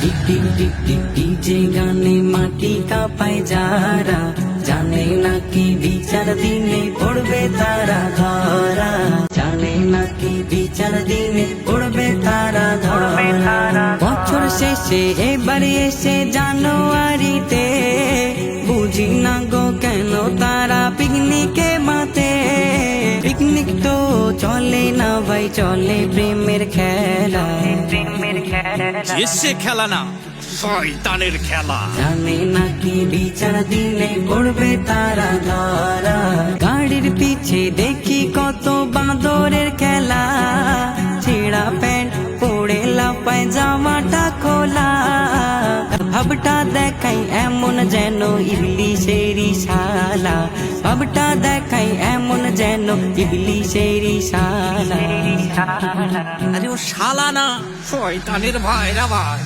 Tick tick tick tick DJ গানে মাটি কাঁপায় যারা, জানে নাকি বিচার দিনে পড়বে তারা ধরা, জানে নাকি বিচার দিনে পড়বে তারা ধরা। বছর শেষে এবারে এসে জানুয়ারিতে, বুঝি না গো কেন তারা পিকনিকে মাতে। পিকনিক তো চলে না ভাই, চলে প্রেমের খেলা। এসে খেলা না, শয়তানের খেলা। জানে নাকি বিচার দিনে পড়বে তারা ধরা। গাড়ির পিছে দেখি কত বাঁদরের খেলা, ছেঁড়া প্যান্ট পরে লাফায় জামাটা খোলা। ভাবটা দেখাই এমন যেন ইবলিশেরই শালা, ভাবটা দেখাই এমন যেন ইবলিশেরই শালা। আরে ও শালা না, শয়তানের ভাইরা ভাই।